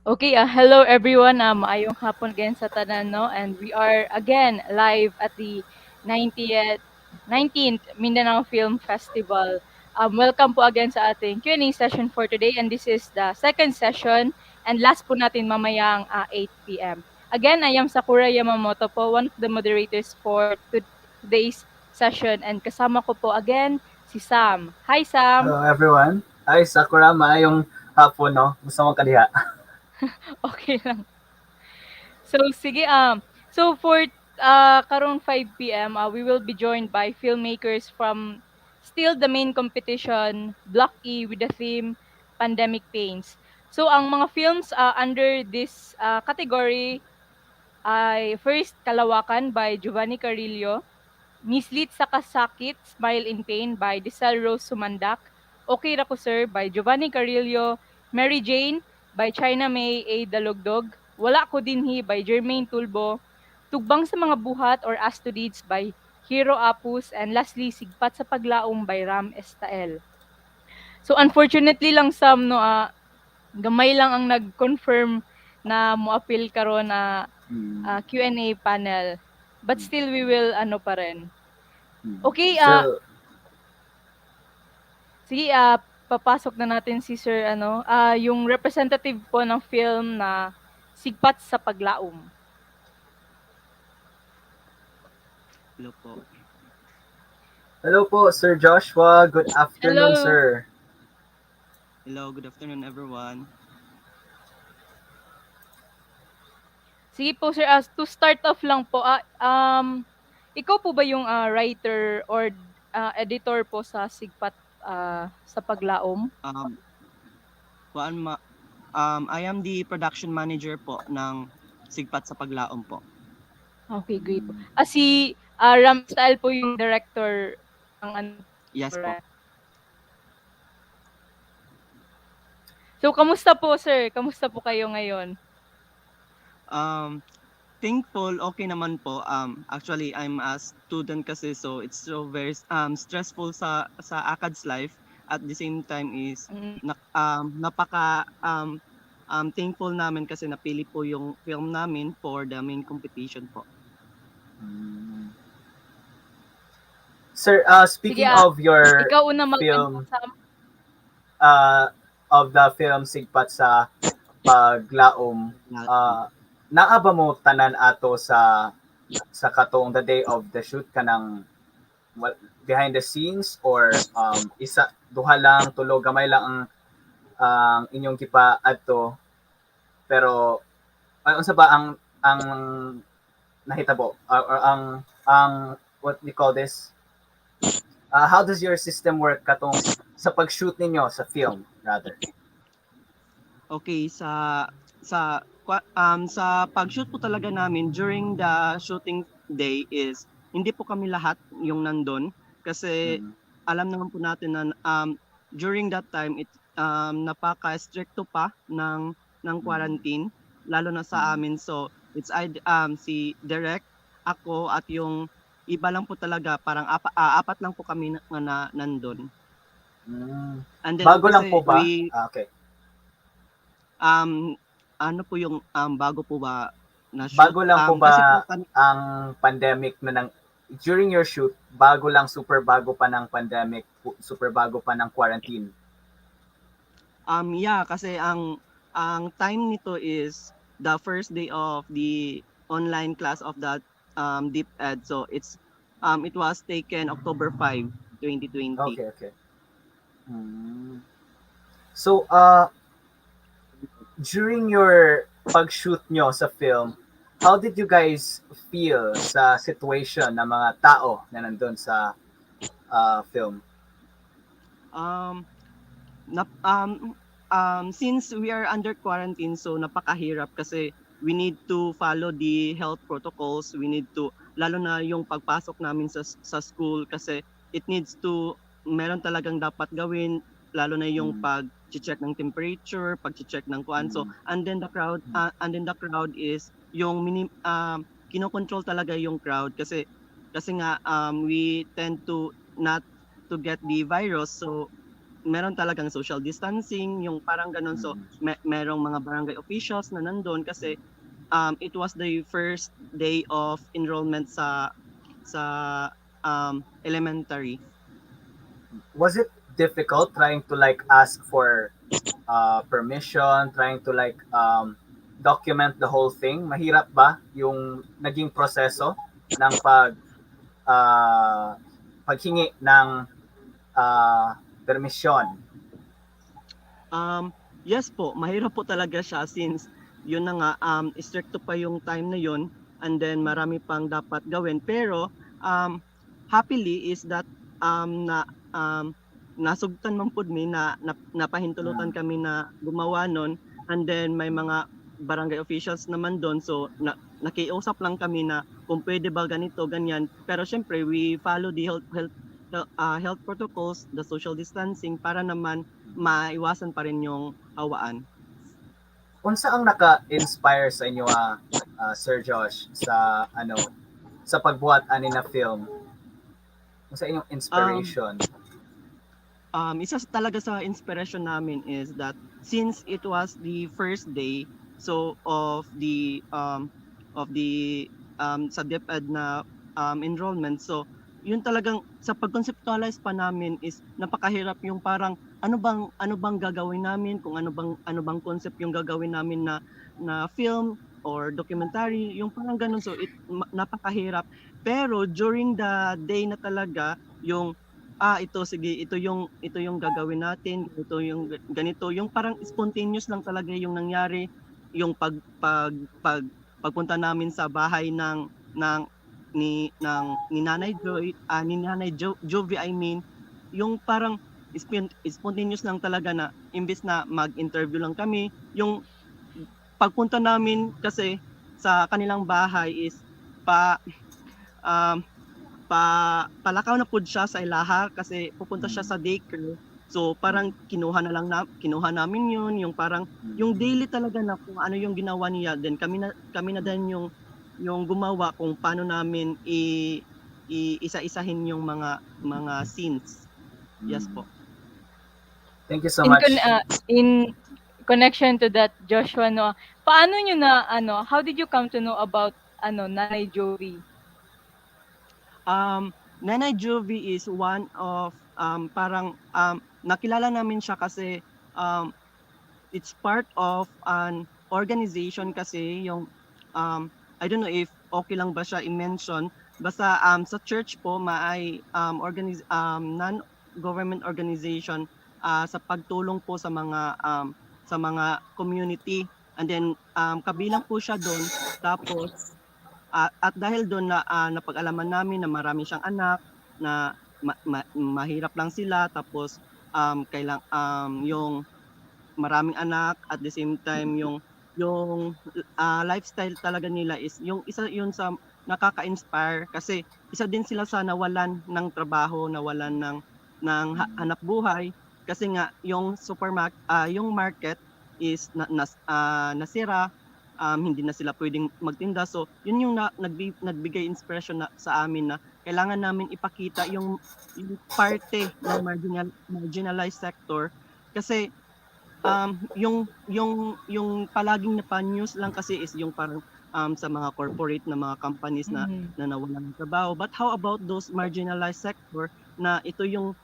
Okay, hello everyone. Maayong hapon again sa tanan, no? And we are again live at the 19th Mindanao Film Festival. Welcome po again sa ating Q&A session for today, and this is the second session and last po natin mamayang 8 p.m. Again, I am Sakura Yamamoto po, one of the moderators for today's session, and kasama ko po again si Sam. Hi Sam! Hello everyone. Ay, Sakura, maayong hapon, no? Gusto mong kadiha. Okay lang. So sige, so for karong 5 p.m., we will be joined by filmmakers from still the main competition, Block E, with the theme Pandemic Pains. So ang mga films under this category ay first Kalawakan by Giovanni Carillo, Ngislit sa Kasakit, Smile in Pain by Dysel Sumandac, Okay Ra Ko Sir by Giovanni Carillo, Mary Jane by Chynna A. Dalogdog, Wala Ko Dinhi by Jermaine Tulbo, Tugbang sa Mga Buhat or As to Deeds by Hiro Apus, and lastly, Sigpat sa Paglaum by Estael. So unfortunately lang Sam, no, gamay lang ang nag-confirm na mo-appeal karon na Q&A panel. But still we will ano pa rin. Okay, So, sige, papasok na natin si Sir yung representative po ng film na Sigpat sa Paglaum. Hello po. hello po, Sir Joshua. Good afternoon, Hello. sir. Hello, good afternoon everyone. Sige po Sir, to start off lang po, ikaw po ba yung writer or editor po sa Sigpat sa Paglaum? I am the production manager po ng Sigpat sa Paglaum po. Okay, great po. Si Estael po yung director ng Yes po. So, kamusta po, sir? Kamusta po kayo ngayon? Thankful, okay naman po. Actually, I'm a student kasi, so it's so very stressful sa ACADS life. At the same time is napaka thankful namin kasi napili po yung film namin for the main competition po. Sir, speaking Sige, of your ikaw una film, of the film Sigpat sa Paglaum, naa ba mo tanan ato sa katong the day of the shoot kanang behind the scenes or duha lang tulo gamay lang ang inyong kipa adto, pero unsa ba ang nahitabo or ang what we call this, how does your system work katong sa pag-shoot ninyo sa film rather? Okay, sa pag-shoot po talaga namin during the shooting day is hindi po kami lahat yung nandun kasi alam naman po natin na during that time it napaka-stricto pa ng quarantine lalo na sa amin, so it's si Direk, ako at yung iba lang po talaga, parang apat lang po kami na nandun. And then, bago lang po ba? Okay. Ano po yung bago po ba na shoot? Bago lang po ba ang pandemic na during your shoot, bago lang, super bago pa ng pandemic, super bago pa ng quarantine? Yeah, kasi ang time nito is the first day of the online class of that Deep Ed. So it was taken October 5, 2020. Okay. So during your pag-shoot nyo sa film, how did you guys feel sa situation ng mga tao na nandun sa film? Since we are under quarantine, so napakahirap kasi we need to follow the health protocols. We need to, lalo na yung pagpasok namin sa school kasi it needs to, meron talagang dapat gawin, lalo na yung pag-check ng temperature, pag-check ng kuan. So, and then the crowd is yung kinokontrol talaga yung crowd kasi nga we tend to not to get the virus. So meron talagang social distancing, yung parang ganun. So merong mga barangay officials na nandun kasi it was the first day of enrollment sa elementary. Was it difficult trying to like ask for permission, trying to like document the whole thing? Mahirap ba yung naging proseso ng uh, paghingi ng permisyon? Yes po, mahirap po talaga siya since yun na nga, stricto pa yung time na yun and then marami pang dapat gawin. Pero happily is that na nasugtan man pud mi na napahintulutan kami na gumawa nun and then may mga barangay officials naman doon so nakiusap lang kami na kung pwede ba ganito ganyan pero syempre we follow the health protocols, the social distancing para naman maiwasan pa rin yung hawaan. Unsa ang naka-inspire sa inyo Sir Josh sa sa pagbuhat ani na film? Unsa inyong inspiration? Isa talaga sa inspiration namin is that since it was the first day so of the sa DepEd na enrollment so yun talagang sa pag-conceptualize pa namin is napakahirap yung parang ano bang gagawin namin kung ano bang concept yung gagawin namin na film or documentary yung parang ganun so napakahirap pero during the day na talaga yung ito sige ito yung gagawin natin ito yung ganito yung parang spontaneous lang talaga yung nangyari yung pagpunta namin sa bahay ni Nanay Joy ni Nanay Jovi I mean yung parang spontaneous lang talaga na imbes na mag-interview lang kami yung pagpunta namin kasi sa kanilang bahay is palakaw na pud siya sa ilaha kasi pupunta siya sa daycare. So parang kinuha namin yun, yung parang yung daily talaga na kung ano yung ginawa niya, then kami na din yung gumawa kung paano namin isa-isahin yung mga scenes. Yes po. Thank you so much. In connection to that, Joshua, paano nyo how did you come to know about Nanay Jovi? Nanay Jovi is one of parang nakilala namin siya kasi it's part of an organization kasi yung I don't know if okay lang ba siya i-mention basta sa church po may non-government organization sa pagtulong po sa mga community and then kabilang po siya doon tapos at dahil doon na napag-alaman namin na marami siyang anak na mahirap lang sila tapos yung maraming anak at the same time yung lifestyle talaga nila is yung isa yun sa nakaka-inspire kasi isa din sila sa nawalan ng trabaho, nawalan ng hanap buhay kasi nga yung yung market is nasira hindi na sila pwedeng magtinda. So, yun yung nagbigay inspiration sa amin na kailangan namin ipakita yung parte ng marginalized sector kasi yung palaging news lang kasi is yung parang sa mga corporate na mga companies na nawalan ng trabaho. But how about those marginalized sector na ito yung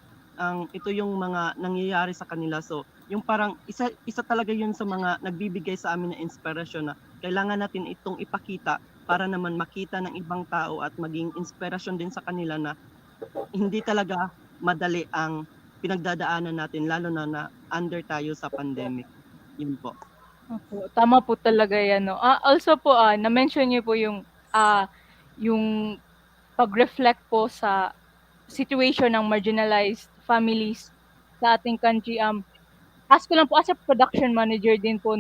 mga nangyayari sa kanila. So, yung parang isa talaga yun sa mga nagbibigay sa amin na inspirasyon na kailangan natin itong ipakita para naman makita ng ibang tao at maging inspirasyon din sa kanila na hindi talaga madali ang pinagdadaanan natin lalo na under tayo sa pandemic. Yun po. Opo, tama po talaga yan. Also po, na-mention niyo po yung pag-reflect po sa situation ng marginalized families sa ating country. Ask ko lang po as a production manager din po,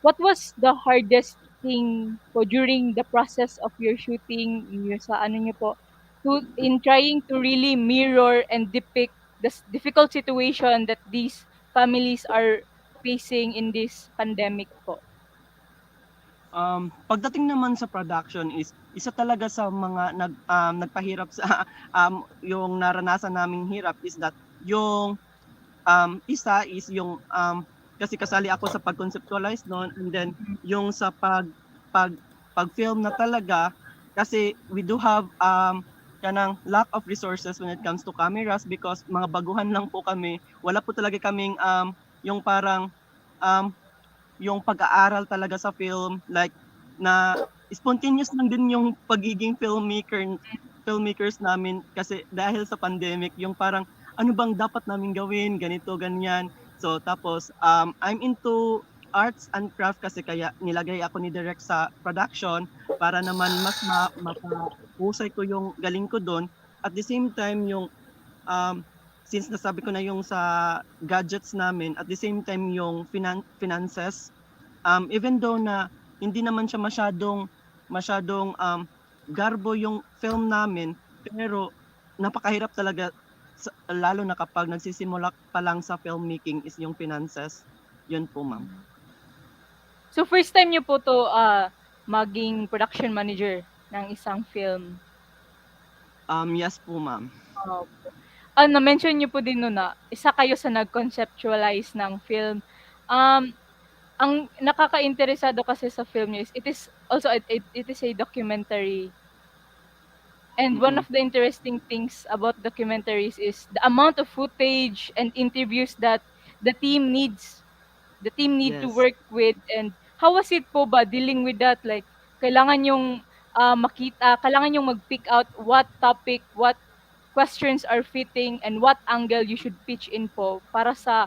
what was the hardest thing po during the process of your shooting, sa niyo po, in trying to really mirror and depict the difficult situation that these families are facing in this pandemic po? Pagdating naman sa production is isa talaga sa mga nagpahirap sa yung naranasan naming hirap is that yung isa is yung kasi kasali ako sa pag-conceptualize noon, and then yung sa pag pag-film na talaga, kasi we do have kanang lack of resources when it comes to cameras because mga baguhan lang po kami. Wala po talaga kaming yung parang um, yung pag-aaral talaga sa film, like na spontaneous lang din yung pagiging filmmakers namin kasi dahil sa pandemic, yung parang ano bang dapat namin gawin, ganito, ganyan. So tapos I'm into arts and craft kasi kaya nilagay ako ni Direk sa production para naman mas mapahusay ko yung galing ko doon. At the same time yung um, since nasabi ko na yung sa gadgets namin, at the same time yung finances, even though na hindi naman siya masyadong garbo yung film namin, pero napakahirap talaga lalo na kapag nagsisimula pa lang sa filmmaking is yung finances. Yun po, ma'am. So first time niyo po to maging production manager ng isang film? Yes po, ma'am. Opo. Na-mention niyo po din no na isa kayo sa nag-conceptualize ng film. Ang nakakainteresado kasi sa film niyo is it is a documentary. And one Mm-mm. of the interesting things about documentaries is the amount of footage and interviews that the team needs need to Yes. work with. And how was it po ba dealing with that? Like, kailangan yung kailangan yung mag-pick out what topic, what questions are fitting, and what angle you should pitch in po para sa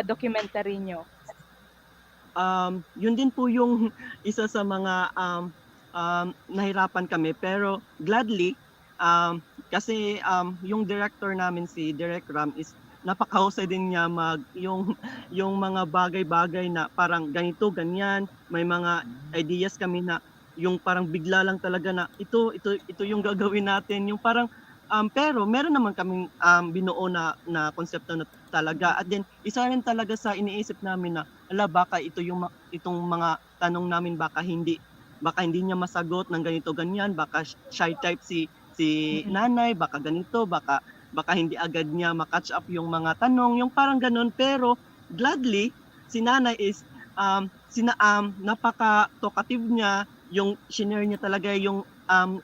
documentary nyo. Yun din po yung isa sa mga nahirapan kami, pero gladly kasi yung director namin si Direk Ram is napakahusay din niya yung mga bagay-bagay na parang ganito ganyan, may mga ideas kami na yung parang bigla lang talaga na ito yung gagawin natin, yung parang pero meron naman kaming binuo na konsepto na talaga, at then isa rin talaga sa iniisip namin na baka itong mga tanong namin baka hindi niya masagot ng ganito ganyan, baka shy type si nanay, baka ganito, baka hindi agad niya ma-catch up yung mga tanong, yung parang ganun. Pero gladly si nanay is napaka talkative niya, yung shinare niya talaga yung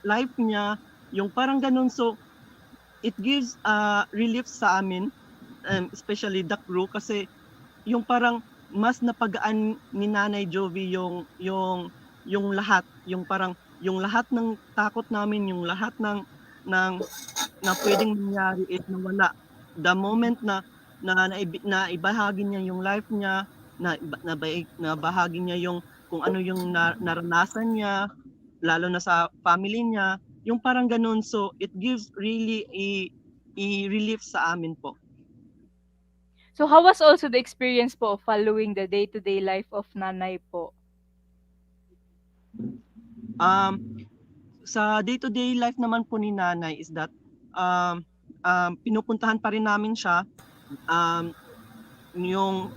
life niya, yung parang ganun. So it gives relief sa amin, especially the crew, kasi yung parang mas napagaan ni Nanay Jovi yung lahat, yung parang yung lahat ng takot namin, yung lahat ng na pwedeng mangyari is nawala the moment na ibahagi niya yung life niya, na bahagi niya yung kung ano yung naranasan niya, lalo na sa family niya, yung parang ganun. So it gives really a relief sa amin po. So how was also the experience po of following the day-to-day life of nanay po? Sa day-to-day life naman po ni nanay is that pinupuntahan pa rin namin siya, yung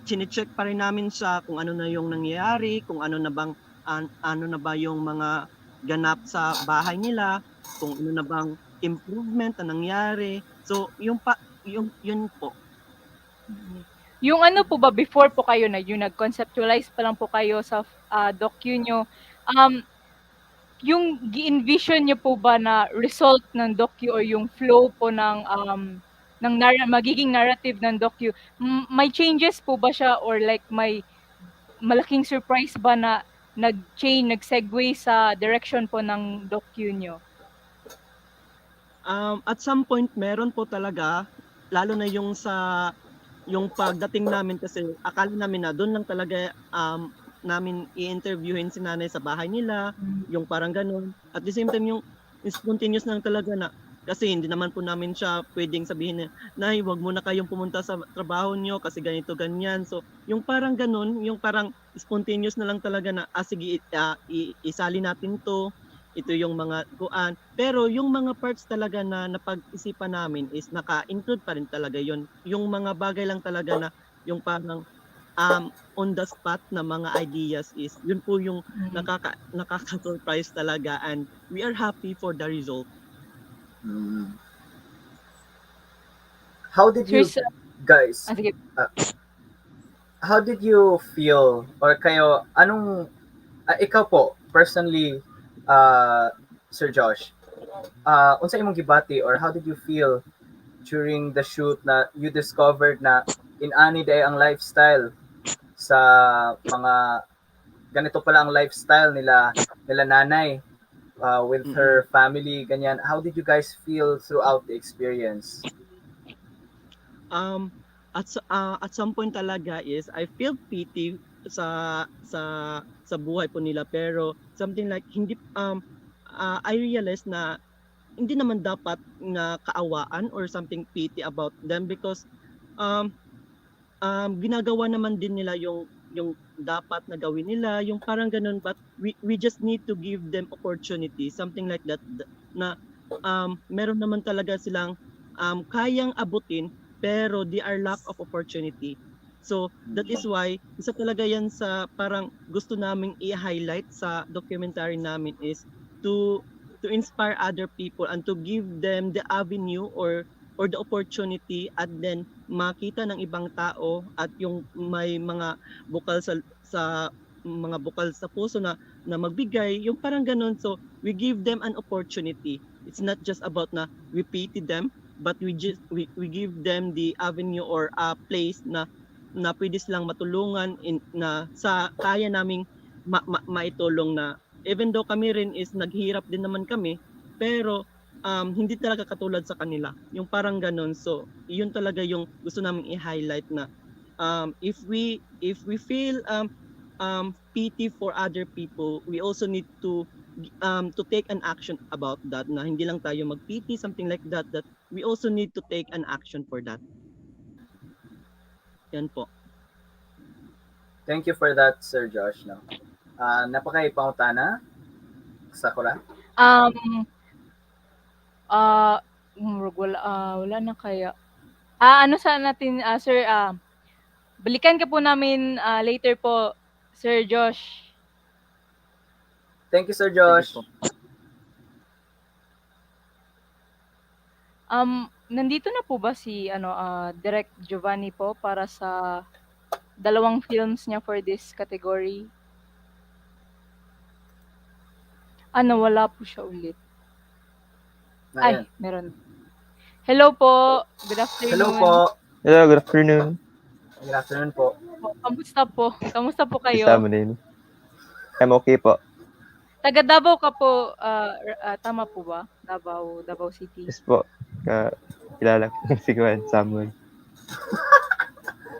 chine-check pa rin namin siya kung ano na yung nangyayari, kung ano na ba yung mga ganap sa bahay nila, kung ano na bang improvement na nangyari. So yun po. Yung ano po ba, before po kayo yung nag-conceptualize pa lang po kayo sa docu nyo, yung gi-envision nyo po ba na result ng docu or yung flow po ng magiging narrative ng docu, may changes po ba siya or like may malaking surprise ba na nag-segue sa direction po ng docu nyo? At some point meron po talaga, lalo na yung pagdating namin, kasi akala namin na doon lang talaga namin i-interviewin si nanay sa bahay nila, yung parang ganun. At the same time yung spontaneous lang talaga na, kasi hindi naman po namin siya pwedeng sabihin na, nay, wag muna kayong pumunta sa trabaho niyo kasi ganito ganyan. So yung parang ganun, yung parang spontaneous na lang talaga na, sige, isali natin to, ito yung mga kuan. Pero yung mga parts talaga na napag-isipan namin is naka-include pa rin talaga yon. Yung mga bagay lang talaga na yung parang on the spot na mga ideas is yun po yung nakaka-surprise talaga, and we are happy for the result. How did you Guys, Sige. uh, how did you feel or kayo anong ikaw po personally Sir Josh, unsa imong gibati or how did you feel during the shoot na you discovered na inani day ang lifestyle sa mga ganito pala ang lifestyle nila nanay with Mm-mm. her family ganyan. How did you guys feel throughout the experience? Um, at some point talaga is I feel pity sa sa buhay po nila, pero something like hindi I realize na hindi naman dapat na kaawaan or something pity about them, because um ginagawa naman din nila yung dapat na gawin nila, yung parang ganun, but we just need to give them opportunity, something like that, na meron naman talaga silang kayang abutin, pero they are lack of opportunity. So that is why isa talaga yan sa parang gusto naming i-highlight sa documentary namin, is to inspire other people and to give them the avenue or the opportunity, at then makita ng ibang tao at yung may mga bukal sa mga bukal sa puso na magbigay, yung parang ganun. So we give them an opportunity. It's not just about na we pity them, but we give them the avenue or a place na pwede silang matulungan na sa kaya naming maitulong, na even though kami rin is naghirap din naman kami, pero hindi talaga katulad sa kanila. Yung parang ganun. So, yun talaga yung gusto namin i-highlight, na if we feel pity for other people, we also need to take an action about that, na hindi lang tayo mag-pity, something like that, that we also need to take an action for that. Yan po. Thank you for that Sir Josh no. Napakaipangutana Sakura. Um, wala na kaya. Ano sana natin, sir, balikan ka po namin, later po, Sir Josh. Thank you Sir Sige Josh. po. Nandito na po ba si ano, Direk Giovanni po para sa dalawang films niya for this category? Nawala po siya ulit. Ay, Ayan. meron. Hello po. Good Hello afternoon. po. Hello, good afternoon. Good afternoon po. Kamusta po? Kamusta po kayo? Kasama din. I'm okay po. Taga Davao ka po, tama po ba? Davao City. Yes po. Kilala ko si Gwen Samuel.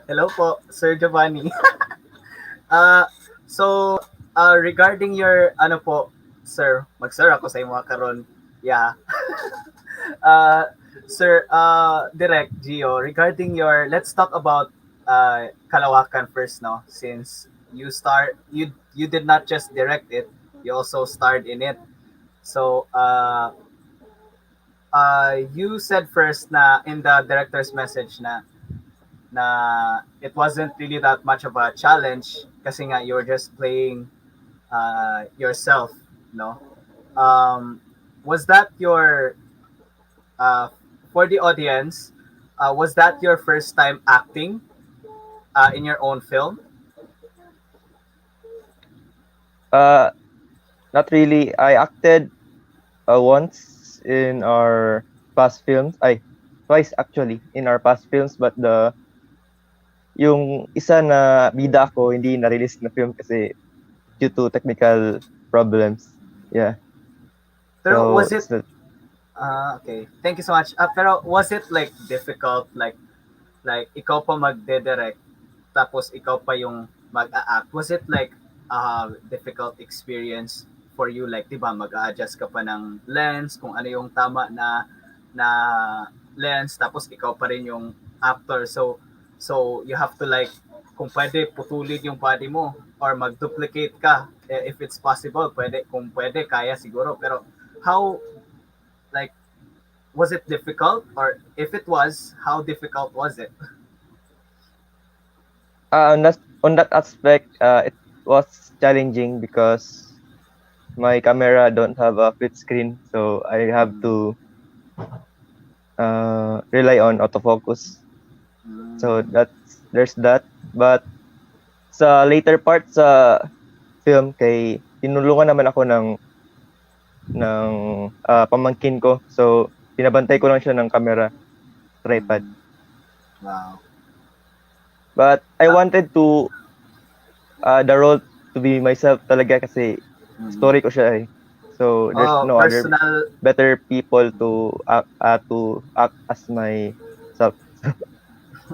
Hello po Sir Giovanni. So regarding your ano po sir, mag-sir ako sa imo karon. Yeah. Sir Direct Gio, regarding your let's talk about Kalawakan first no, since you did not just direct it, you also starred in it. So you said first na in the director's message na it wasn't really that much of a challenge kasi nga you were just playing yourself, no? Was that your for the audience? Was that your first time acting in your own film? Not really. I acted once in our past films. Twice actually in our past films, but yung isa na bida ko hindi na-release na film kasi due to technical problems. Yeah. Pero So, was it okay. Thank you so much. Pero was it like difficult like ikaw pa magde-direct tapos ikaw pa yung mag-a-act? Was it like a difficult experience for you like 'di ba mag-a-adjust ka pa ng lens kung ano yung tama na lens tapos ikaw pa rin yung actor. So you have to like kung pwede putulin yung body mo or mag-duplicate ka if it's possible. Pwede kung pwede kaya siguro pero how like was it difficult or if it was how difficult was it? on that aspect, it was challenging because my camera don't have a flip screen, so I have to rely on autofocus. So Mm. there's that. But sa later part sa film kay tinulungan naman ako ng pamangkin ko. So pinabantay ko lang siya ng camera tripod. Mm. Wow. But I Ah, wanted to the role to be myself talaga kasi mm. story ko siya eh. So there's Oh, no other personal. better people to act as myself.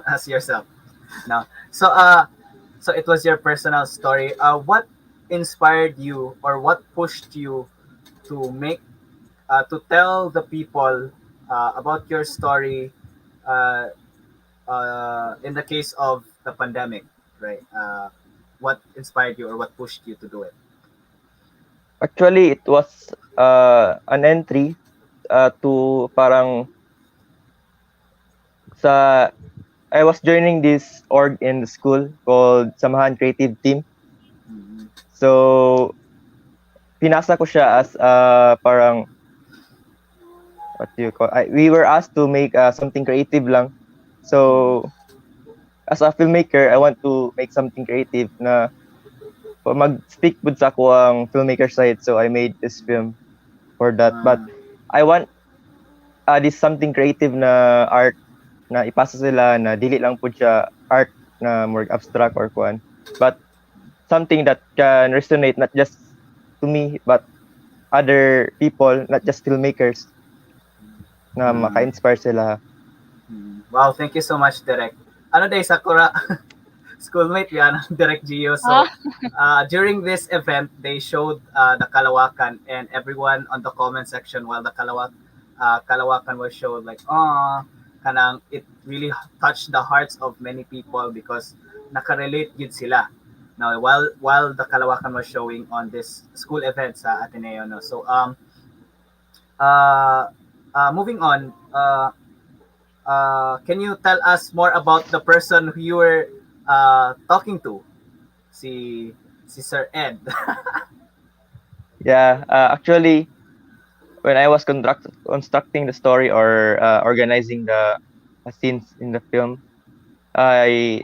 As yourself. No. So so it was your personal story. What inspired you or what pushed you to make to tell the people about your story uh, in the case of the pandemic, right? What inspired you or what pushed you to do it? Actually, it was an entry to parang sa I was joining this org in the school called Samahan Creative Team. Mm-hmm. So pinasa ko siya as parang what do you call we were asked to make something creative lang. So as a filmmaker, I want to make something creative na mag-stick with sa ako ang filmmaker side. So I made this film for that. But Uh, I want this something creative na art na ipasa sila na dili lang pud siya art na more abstract or kuan. But something that can resonate not just to me but other people, not just filmmakers na mm, maka-inspire sila. wow, thank you so much, Derek. Ano day, Sakura? Schoolmate yan, Derek Gio. Ah, So, during this event, they showed the Kalawakan, and everyone on the comment section while the Kalawakan was showed, like, oh, kanang it really touched the hearts of many people because nakarelate yun sila. Now, while the Kalawakan was showing on this school event sa Ateneo, no. So, uh, moving on, can you tell us more about the person who you were talking to? Si si Sir Ed. Yeah, actually when I was constructing the story or organizing the scenes in the film, I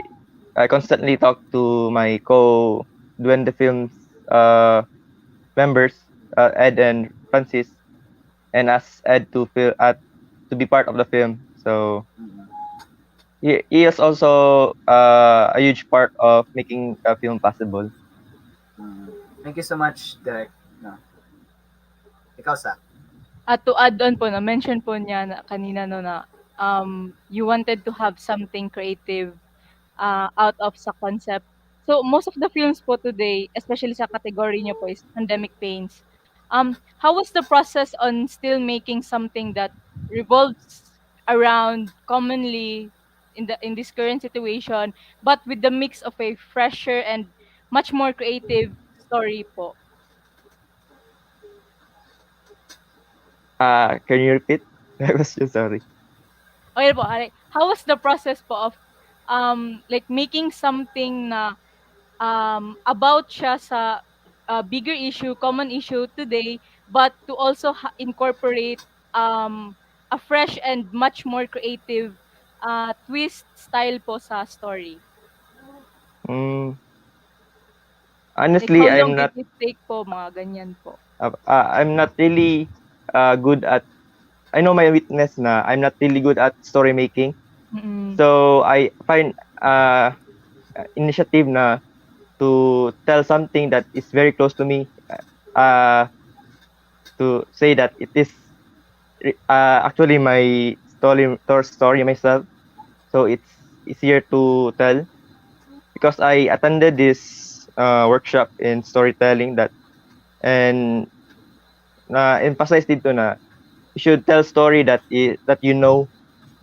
I constantly talk to my doing the film's members, Ed and Francis, and ask Ed to be part of the film. So he is also a huge part of making a film possible. Thank you so much, Derek. No. Ikaw sa. at to add on po na mention po niya na kanina no na you wanted to have something creative out of sa concept. So most of the films po today, especially sa category niyo po is pandemic pains. How was the process on still making something that revolves around commonly in this current situation, but with the mix of a fresher and much more creative story po? Can you repeat? I was so sorry. Okay po, how was the process po of like making something na about siya sa bigger issue, common issue today, but to also incorporate a fresh and much more creative twist style po sa story. Mm, Like how honestly, long did it take po, mga ganyan po. I'm not really good at. I know my weakness na I'm not really good at story making. Mm. So I find initiative na to tell something that is very close to me. Uh, to say that it is actually my story myself. So it's easier to tell because I attended this workshop in storytelling and na emphasize dito na you should tell story that you know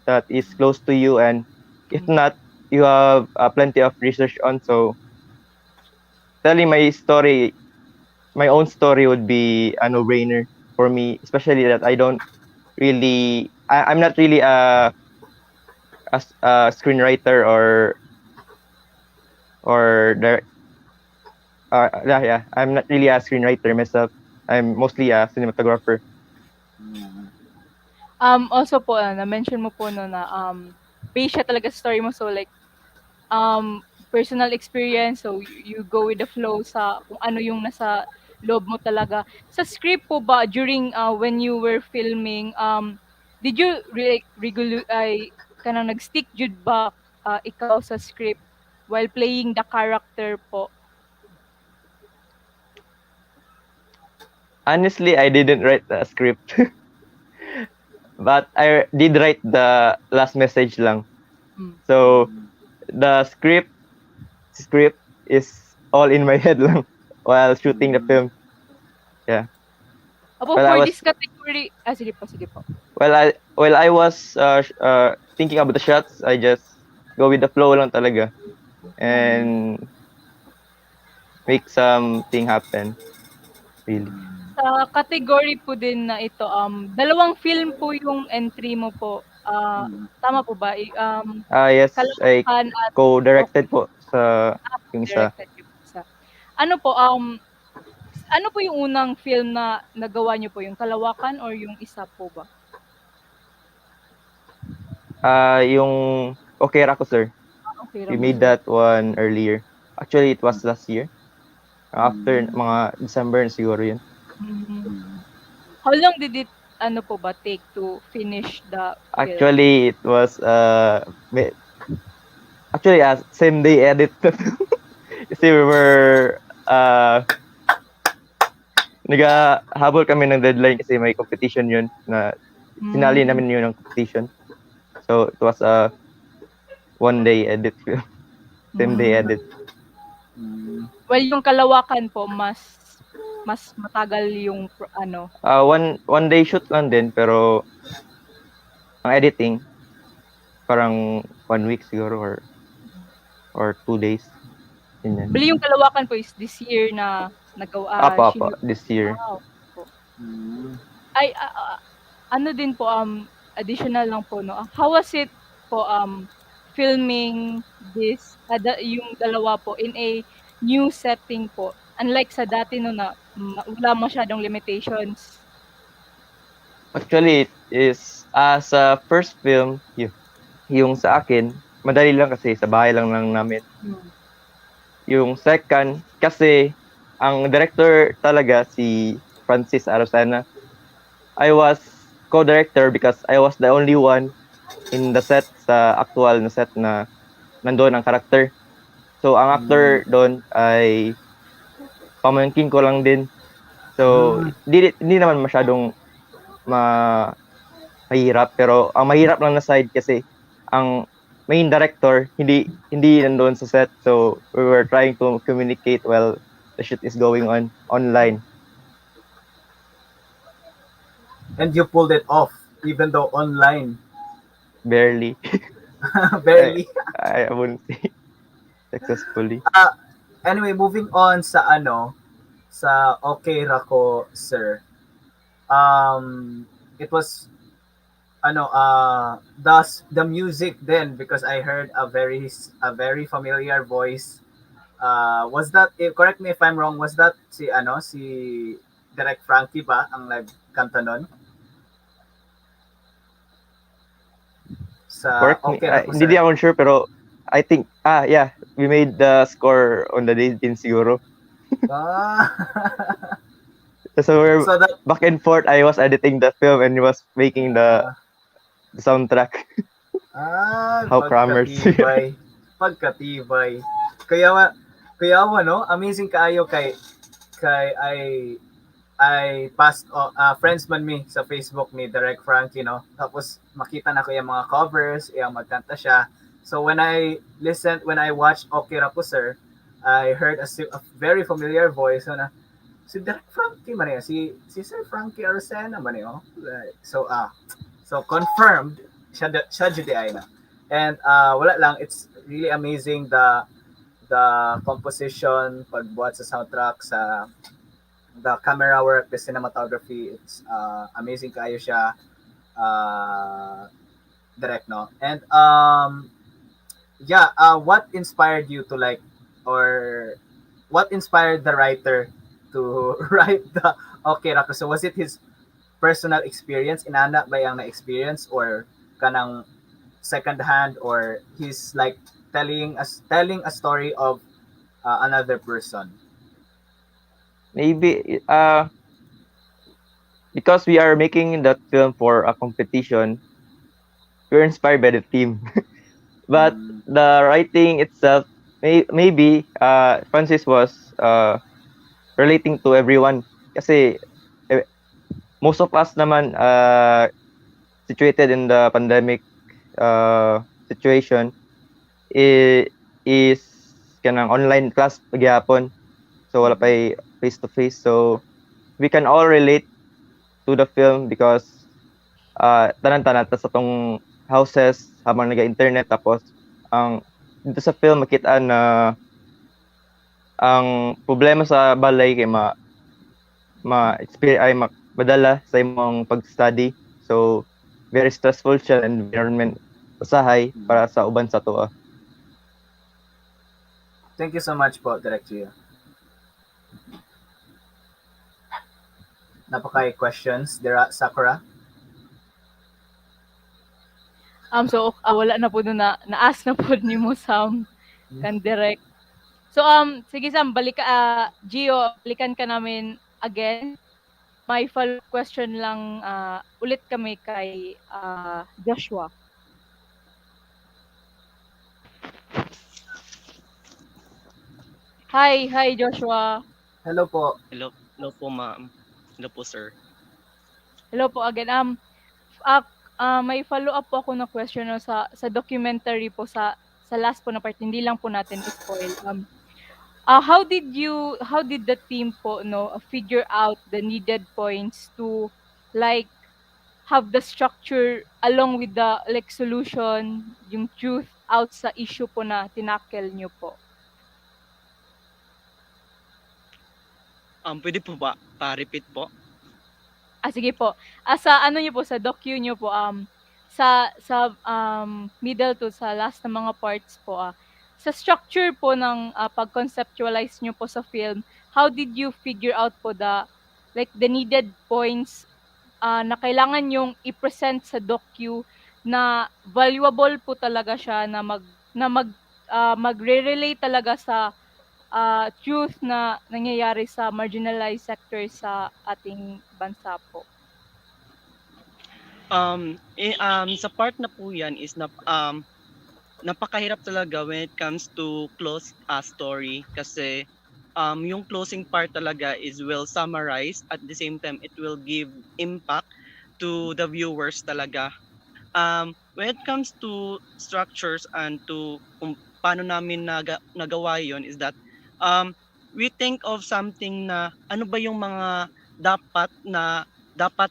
that is close to you, and if Mm. not you have plenty of research on. So telling my own story would be a no-brainer for me, especially that I'm not really a screenwriter or yeah, I'm not really a screenwriter myself. I'm mostly a cinematographer. Mm. Also po, na-mention mo po no na based siya talaga sa story mo. So like personal experience, so you go with the flow sa kung ano yung nasa loob mo talaga. Sa script po ba during when you were filming, did you regular ay kanang nag-stick jud ba ikaw sa script while playing the character po? Honestly, I didn't write the script. But I did write the last message lang. Mm. So the script is all in my head lang while shooting the film. Yeah. Apo, Well, I for was this category, sige po. while I was thinking about the shots, I just go with the flow lang talaga and make something happen. Really. Sa category po din na ito, dalawang film po yung entry mo po. Tama po ba? Yes, I Kalawakan at co-directed po sa yung isa. directed yung isa. Ano po, ano po yung unang film na nagawa niyo po? Yung Kalawakan or yung isa po ba? Yung Okay Rako, sir. Okay, We made that one earlier. Actually, it was last year. After mga December na siguro yun. How long did it take to finish the film? Actually, it was same day edit. Kasi we were naghahabol kami ng deadline kasi may competition yun na sinali namin yun ng competition. So it was a one day edit film. Same day edit. Well, yung Kalawakan po mas matagal yung One day shoot lang din pero ang editing parang 1 week siguro or 2 days. Ganyan. Bali yung Kalawakan po is this year na nagawa. Apa, this year. Wow. Ay, ano din po, additional lang po, no? How was it po, filming this, yung dalawa po, in a new setting po? Unlike sa dati, no, na wala masyadong limitations. Actually, it is sa first film, yung sa akin, madali lang kasi sa bahay lang namin. Yung second, kasi ang director talaga si Francis Arosena. I was co-director because I was the only one in the set sa actual na set na nandoon ang karakter. So ang actor doon ay pamangkin ko lang din. So hindi naman masyadong mahirap, pero ang mahirap lang na side kasi ang main director hindi nandoon sa set, so we were trying to communicate while the shoot is going on online. And you pulled it off even though online. Barely. Barely. I wouldn't say successfully. Anyway, moving on sa sa Okay Rako, sir. It was the music then, because I heard a very familiar voice. Was that, correct me if I'm wrong, was that si Direct Frankie ba ang nagkanta nun? Sa Correct me. Okay Rako, sir. Hindi ako sure pero I think yeah, we made the score on the day din siguro. So we're back and forth. I was editing the film and he was making the soundtrack. How crammers. Pagkatibay. Kaya no, amazing kaayo kay I passed friends man me sa Facebook ni Direct Frankie, no. Tapos makita na ko yung mga covers, yung magkanta siya. So when I watched Okay Rako, sir, I heard a very familiar voice na si Direct Frankie man yun, si Sir Frankie Arosena man yun. So confirmed siya jud ay na. And wala lang, it's really amazing the composition, pagbuhat sa soundtrack, sa the camera work, the cinematography, it's amazing kayo siya, Direct, no. And what inspired you to or what inspired the writer to write the Okay Rako? So was it his personal experience, inana ba yang na experience, or kanang second hand, or he's like telling a story of another person? Maybe because we are making that film for a competition, we're inspired by the theme. But Mm, the writing itself, maybe Francis was relating to everyone. Kasi eh, most of us naman situated in the pandemic situation is kanang online class pagyapon. So wala mm, pa face to face. So we can all relate to the film because tanan-tanan ta sa tong houses habang naga-internet tapos ang dito sa film makita na ang problema sa balay kay madala sa imong pag-study. So very stressful siya environment usahay mm. para sa uban sa tuwa. Thank you so much po, Direct Gio. Napaka questions, Dira Sakura. So wala na po dun na naas na po nimo Sam kan direct. So sige Sam, Gio, balikan ka namin again. May follow-up question lang ulit kami kay Joshua. Hi Joshua. Hello po. Hello, hello po ma'am. Hello po sir. Hello po again. May follow-up po ako na question no, sa documentary po sa last po na part, hindi lang po natin spoil. How did the team po figure out the needed points to like have the structure along with the like solution, yung truth out sa issue po na tinackle nyo po? Pwede po ba pa-repeat po? Sige po. Sa ano niyo po, sa docu niyo po, sa middle to sa last na mga parts po, sa structure po ng pag-conceptualize niyo po sa film, how did you figure out po the needed points na kailangan yung i-present sa docu na valuable po talaga siya na magre-relate talaga sa truth na nangyayari sa marginalized sectors sa ating bansa po? Sa part na po yan is napakahirap talaga when it comes to close story kasi yung closing part talaga is well summarized, at the same time it will give impact to the viewers talaga. When it comes to structures and to kung paano namin nagawa yon is that we think of something na ano ba yung mga dapat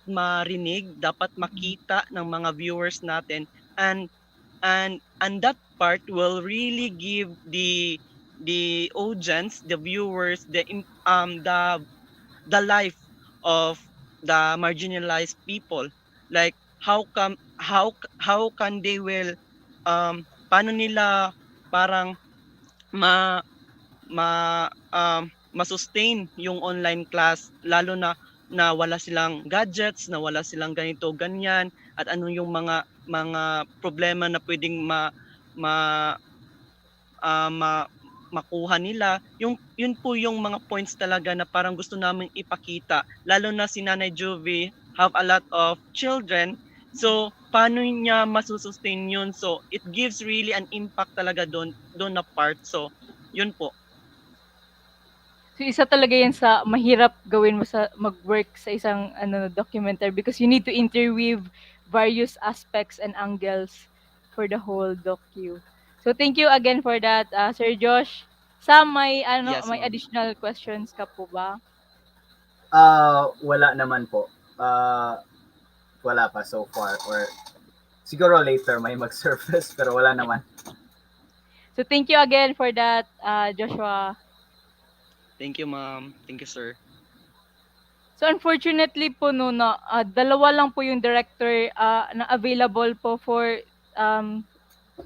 marinig, dapat makita ng mga viewers natin, and that part will really give the audience, the viewers, the life of the marginalized people, like how can they will paano nila parang ma ma ma-sustain yung online class, lalo na wala silang gadgets, na wala silang ganito ganyan, at ano yung mga problema na pwedeng ma, makuha nila. Yun po yung mga points talaga na parang gusto naming ipakita, lalo na si Nanay Juvie have a lot of children, so paano niya masusustain yun, so it gives really an impact talaga doon na part. So yun po. So isa talaga yan sa mahirap gawin mo sa mag-work sa isang documentary because you need to interweave various aspects and angles for the whole docu. So thank you again for that, Sir Josh. Sam, Yes may ma'am. additional questions ka po ba? Wala naman po. Wala pa so far, or siguro later may mag-surface pero wala naman. So thank you again for that, Joshua. Thank you ma'am. Thank you sir. So unfortunately po na dalawa lang po yung director na available po for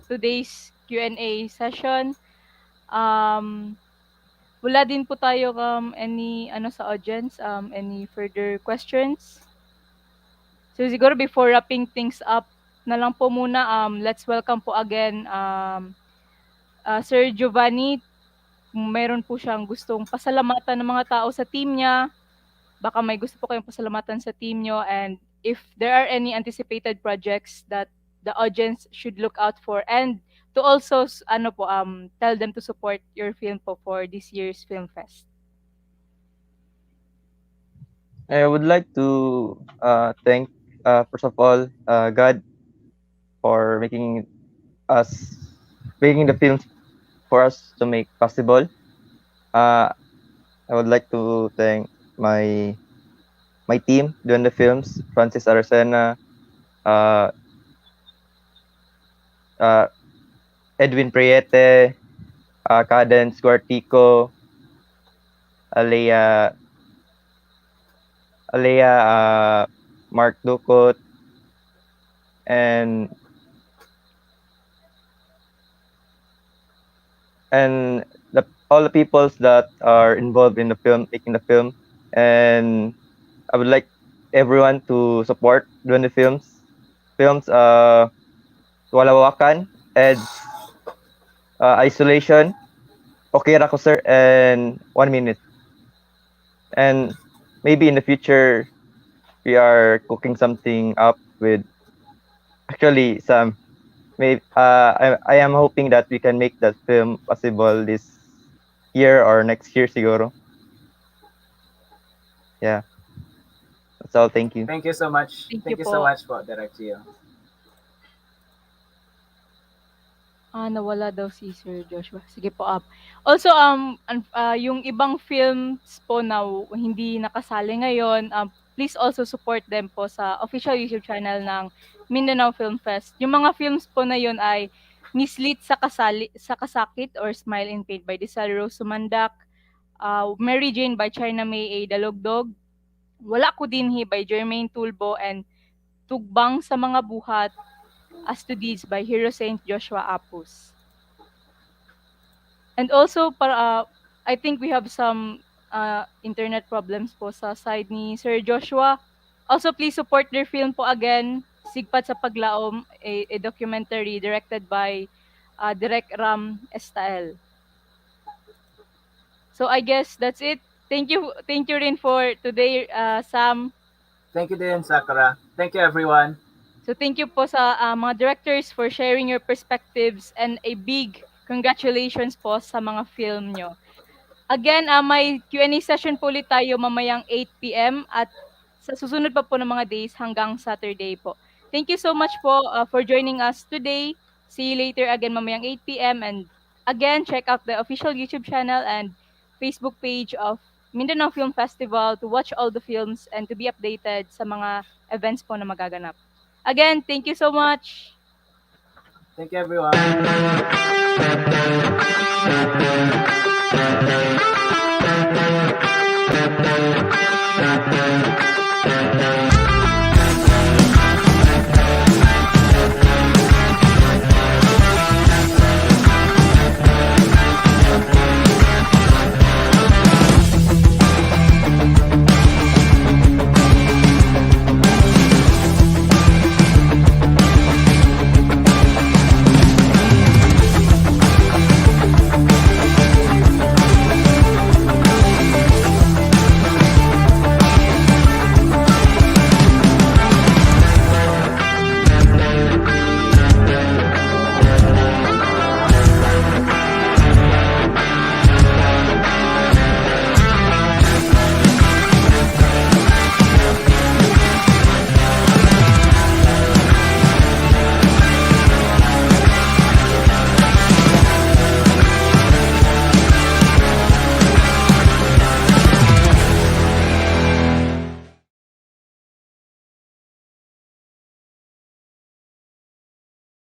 today's Q&A session. Wala din po tayo any sa audience, any further questions? So siguro before wrapping things up na lang po muna, let's welcome po again, Sir Giovanni. Meron po siyang gustong pasalamatan ng mga tao sa team niya. Baka may gusto po kayong pasalamatan sa team niyo, and if there are any anticipated projects that the audience should look out for, and to also tell them to support your film po for this year's film fest. I would like to thank first of all God for making the films for us to make possible. I would like to thank my team doing the films, Francis Aracena, Edwin Priete, Cadence Guartico, Alea, Mark Ducot, and all the peoples that are involved in the film, making the film. And I would like everyone to support doing the films. Kalawakan, Ed's Isolation, Okay Rako Sir, and 1 Minute. And maybe in the future, we are cooking something up with actually some. Maybe I am hoping that we can make that film possible this year or next year siguro. Yeah. That's all. Thank you. Thank you so much. Thank you so po. much po, Direct Gio. Nawala daw si Sir Joshua. Sige po, Also, yung ibang films po na hindi nakasali ngayon, please also support them po sa official YouTube channel ng Mindanao Film Fest. Yung mga films po na yun ay Ngislit sa Kasakit or Smile in Pain by Dysel, Sumandac, Mary Jane by Chynna May A. Dalogdog, Wala Ko Dinhi by Jermaine Tulbo, and Tugbang sa Mga Buhat, As to Deeds by Hiro Saint Joshua Apus. And also, I think we have some internet problems po sa side ni Sir Joshua. Also, please support their film po again, Sigpat sa Paglaum, a documentary directed by Direct Estael. So I guess that's it. Thank you rin for today, Sam. Thank you din, Sakura. Thank you, everyone. So thank you po sa mga directors for sharing your perspectives, and a big congratulations po sa mga film nyo. Again, may Q&A session po ulit tayo mamayang 8 p.m. at sa susunod pa po ng mga days hanggang Saturday po. Thank you so much po for joining us today. See you later again mamayang 8 p.m. And again, check out the official YouTube channel and Facebook page of Mindanao Film Festival to watch all the films and to be updated sa mga events po na magaganap. Again, thank you so much. Thank you, everyone.